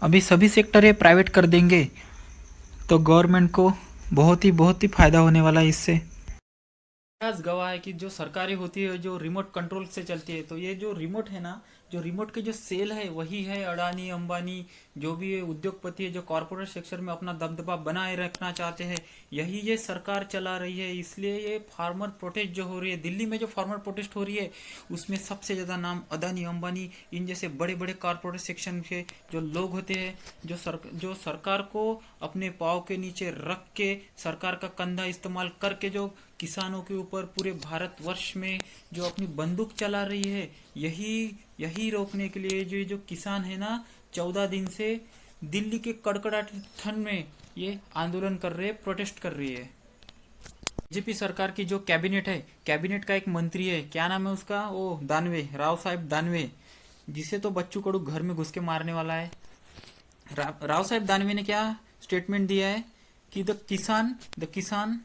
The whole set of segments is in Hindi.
अभी सभी सेक्टर ये प्राइवेट कर देंगे तो गवर्नमेंट को बहुत ही फ़ायदा होने वाला है इससे। इतिहास गवाह है कि जो सरकारें होती है जो रिमोट कंट्रोल से चलती है, तो ये जो रिमोट है ना, जो रिमोट के जो सेल है वही है अडानी अंबानी, जो भी ये उद्योगपति है जो कॉरपोरेट सेक्टर में अपना दबदबा बनाए रखना चाहते हैं, यही ये सरकार चला रही है। इसलिए ये फार्मर प्रोटेस्ट जो हो रही है दिल्ली में, जो फार्मर प्रोटेस्ट हो रही है उसमें सबसे ज़्यादा नाम अदानी अंबानी इन जैसे बड़े बड़े कॉरपोरेट सेक्शन के जो लोग होते हैं, जो सरकार को अपने पाँव के नीचे रख के सरकार का कंधा इस्तेमाल करके जो किसानों के ऊपर पूरे भारतवर्ष में जो अपनी बंदूक चला रही है, यही यही रोकने के लिए जो जो किसान है ना, 14 दिन से दिल्ली के कड़कड़ाती ठंड में ये आंदोलन कर रहे हैं, प्रोटेस्ट कर रही है। बीजेपी सरकार की जो कैबिनेट है, कैबिनेट का एक मंत्री है, क्या नाम है उसका, वो दानवे, राव साहेब दानवे, जिसे तो बच्चू कडू घर में घुस के मारने वाला है। राव साहेब दानवे ने क्या स्टेटमेंट दिया है कि द किसान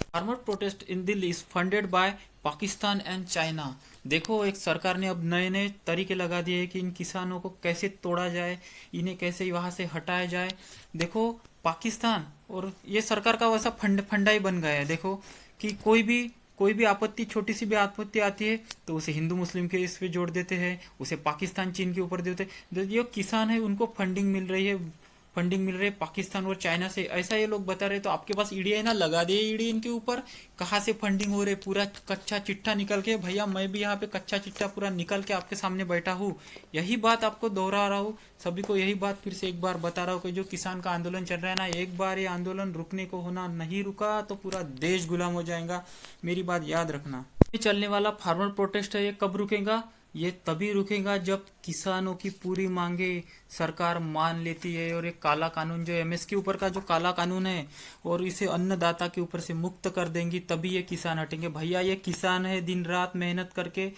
farmer protest in Delhi is funded by Pakistan and China. देखो, एक सरकार ने अब नए नए तरीके लगा दिए हैं कि इन किसानों को कैसे तोड़ा जाए, इन्हें कैसे वहां से हटाया जाए। देखो, पाकिस्तान और ये सरकार का वैसा फंडा ही बन गया है। देखो कि कोई भी आपत्ति, छोटी सी भी आपत्ति आती है तो उसे हिंदू मुस्लिम के इस पे जोड़ देते हैं, उसे पाकिस्तान चीन के ऊपर देते हैं। जो किसान है उनको फंडिंग मिल रही है पाकिस्तान और चाइना से, ऐसा ये लोग बता रहे। तो आपके पास ईडी है ना, लगा दिए ईडी इनके ऊपर। कहाँ से फंडिंग हो रही है, पूरा कच्चा चिट्ठा निकल के, भैया मैं भी यहाँ पे कच्चा चिट्ठा पूरा निकल के आपके सामने बैठा हूँ। यही बात आपको दोहरा रहा हूँ, सभी को यही बात फिर से एक बार बता रहा हूँ कि जो किसान का आंदोलन चल रहा है ना, एक बार ये आंदोलन रुकने को होना नहीं रुका तो पूरा देश गुलाम हो जाएगा। मेरी बात याद रखना। ये चलने वाला फार्मर प्रोटेस्ट है, ये कब रुकेगा? ये तभी रुकेगा जब किसानों की पूरी मांगे सरकार मान लेती है, और एक काला कानून जो एमएस के ऊपर का जो काला कानून है और इसे अन्नदाता के ऊपर से मुक्त कर देंगी, तभी ये किसान हटेंगे। भैया, ये किसान है, दिन रात मेहनत करके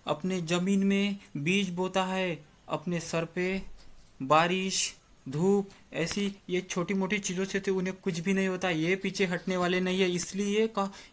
अपने जमीन में बीज बोता है, अपने सर पे बारिश धूप ऐसी ये छोटी मोटी चीज़ों से तो उन्हें कुछ भी नहीं होता, ये पीछे हटने वाले नहीं है।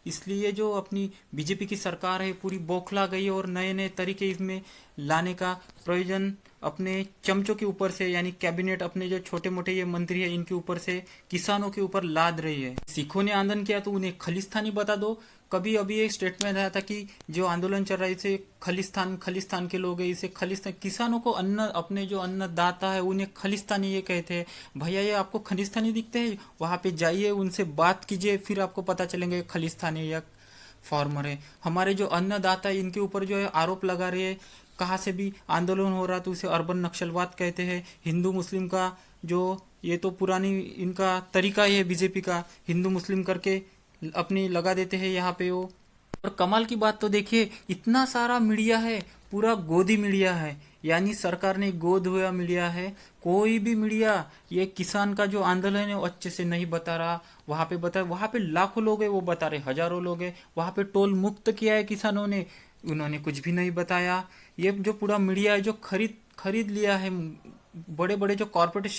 इसलिए जो अपनी बीजेपी की सरकार है पूरी बौखला गई है, और नए नए तरीके इसमें लाने का प्रयोजन अपने चमचों के ऊपर से, यानी कैबिनेट अपने जो छोटे मोटे ये मंत्री है इनके ऊपर से किसानों के ऊपर लाद रही है। सिखों ने आंदोलन किया तो उन्हें खलिस्तानी बता दो। कभी अभी एक स्टेटमेंट आया था कि जो आंदोलन चल रहा है इसे खलिस्तान के लोग हैं, इसे खलिस्तान, किसानों को अन्न, अपने जो अन्नदाता है उन्हें खलिस्तानी ये कहते हैं। भैया, ये आपको खलिस्तानी दिखते हैं? वहां पे जाइए, उनसे बात कीजिए, फिर आपको पता चलेंगे खलिस्तानी या फार्मर है। हमारे जो अन्नदाता है इनके ऊपर जो है आरोप लगा रहे हैं, कहाँ से भी आंदोलन हो रहा तो उसे अर्बन नक्सलवाद कहते हैं। हिंदू मुस्लिम का जो ये तो पुरानी इनका तरीका ही है बीजेपी का, हिंदू मुस्लिम करके अपनी लगा देते हैं यहाँ पे वो। और कमाल की बात तो देखिए, इतना सारा मीडिया है, पूरा गोदी मीडिया है, यानी सरकार ने गोद हुआ मीडिया है। कोई भी मीडिया ये किसान का जो आंदोलन है वो अच्छे से नहीं बता रहा। वहां पे लाखों लोग हैं, वो बता रहे हजारों लोग हैं। वहां पे टोल मुक्त किया है किसानों ने, उन्होंने कुछ भी नहीं बताया। ये जो पूरा मीडिया है जो खरीद खरीद लिया है, बड़े बड़े जो कॉर्पोरेट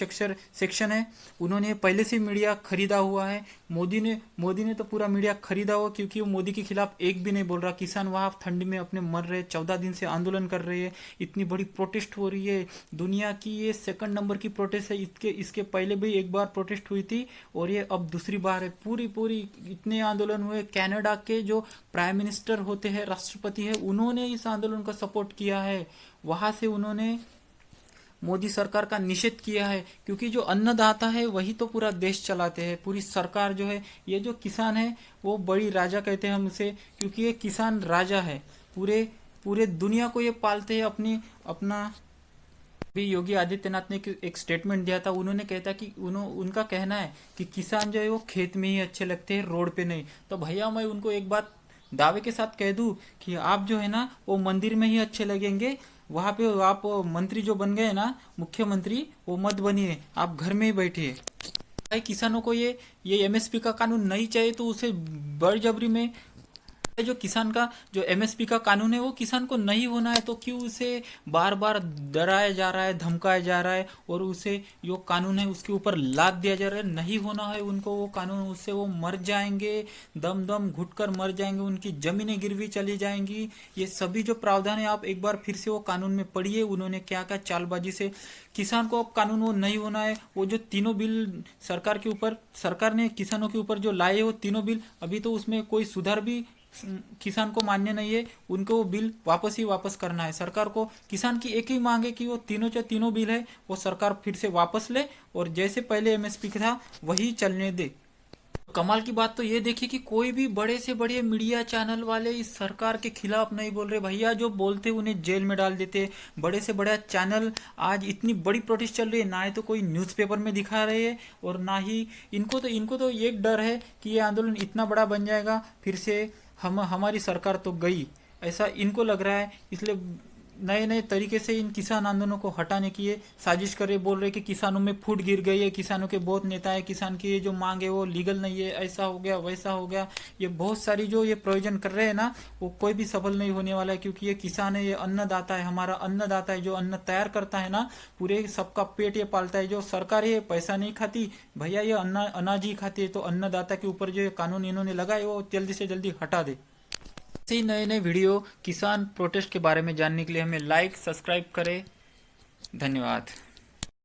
सेक्शन है उन्होंने पहले से मीडिया खरीदा हुआ है। मोदी ने तो पूरा मीडिया खरीदा हुआ, क्योंकि वो मोदी के खिलाफ एक भी नहीं बोल रहा। किसान वहां ठंड में अपने मर रहे, 14 दिन से आंदोलन कर रहे हैं, इतनी बड़ी प्रोटेस्ट हो रही है। दुनिया की ये सेकंड नंबर की प्रोटेस्ट है। इसके पहले भी एक बार प्रोटेस्ट हुई थी और ये अब दूसरी बार है। पूरी पूरी इतने आंदोलन हुए। कनाडा के जो प्राइम मिनिस्टर होते हैं, राष्ट्रपति है, उन्होंने इस आंदोलन का सपोर्ट किया है। वहां से उन्होंने मोदी सरकार का निषेध किया है, क्योंकि जो अन्नदाता है वही तो पूरा देश चलाते हैं। पूरी सरकार जो है, ये जो किसान है वो बड़ी राजा कहते हैं हम उसे, क्योंकि ये किसान राजा है। पूरे पूरे दुनिया को ये पालते हैं अपनी अपना। भी योगी आदित्यनाथ ने एक स्टेटमेंट दिया था, उन्होंने कहता कि उनका कहना है कि किसान जो है वो खेत में ही अच्छे लगते हैं, रोड पे नहीं। तो भैया, मैं उनको एक बात दावे के साथ कह दूं कि आप जो है ना वो मंदिर में ही अच्छे लगेंगे। वहां पे आप मंत्री जो बन गए ना, मुख्यमंत्री, वो मत बनिए, आप घर में ही बैठिए। भाई, किसानों को ये एमएसपी का कानून नहीं चाहिए तो उसे बड़जबरी में जो किसान का जो एमएसपी का कानून है वो किसान को नहीं होना है, तो क्यों उसे बार बार डराया जा रहा है, धमकाया जा रहा है, और उसे जो कानून है उसके ऊपर लाद दिया जा रहा है। नहीं होना है उनको वो कानून, उससे वो मर जाएंगे, दम दम घुटकर मर जाएंगे, उनकी जमीनें गिरवी चली जाएंगी। ये सभी जो प्रावधान है आप एक बार फिर से वो कानून में पढ़िए, उन्होंने क्या क्या चालबाजी से किसान को अब कानून वो नहीं होना है। वो जो तीनों बिल सरकार ने किसानों के ऊपर जो लाए वो तीनों बिल, अभी तो उसमें कोई सुधार भी किसान को मान्य नहीं है, उनको वो बिल वापस करना है। सरकार को किसान की एक ही मांग है कि वो तीनों बिल है वो सरकार फिर से वापस ले, और जैसे पहले एमएसपी था वही चलने दे। कमाल की बात तो ये देखिए कि कोई भी बड़े से बड़े मीडिया चैनल वाले इस सरकार के खिलाफ नहीं बोल रहे। भैया जो बोलते उन्हें जेल में डाल देते। बड़े से बड़ा चैनल, आज इतनी बड़ी प्रोटेस्ट चल रही है, ना ही तो कोई न्यूज़पेपर में दिखा रहे हैं, और ना ही इनको तो एक डर है कि ये आंदोलन इतना बड़ा बन जाएगा, फिर से हमारी सरकार तो गई, ऐसा इनको लग रहा है। इसलिए नए नए तरीके से इन किसान आंदोलनों को हटाने की ये साजिश कर रहे, बोल रहे कि किसानों में फूट गिर गई है, किसानों के बहुत नेता है, किसान की ये जो मांग है वो लीगल नहीं है, ऐसा हो गया वैसा हो गया। ये बहुत सारी जो ये प्रयोजन कर रहे हैं ना, वो कोई भी सफल नहीं होने वाला है, क्योंकि ये किसान है, ये अन्नदाता है, हमारा अन्नदाता है, जो अन्न तैयार करता है ना, पूरे सबका पेट ये पालता है। जो सरकार है पैसा नहीं खाती भैया, ये अनाज ही खाती है। तो अन्नदाता के ऊपर जो ये कानून इन्होंने लगाए वो जल्दी से जल्दी हटा दे। ऐसे ही नए नए वीडियो किसान प्रोटेस्ट के बारे में जानने के लिए हमें लाइक सब्सक्राइब करें। धन्यवाद।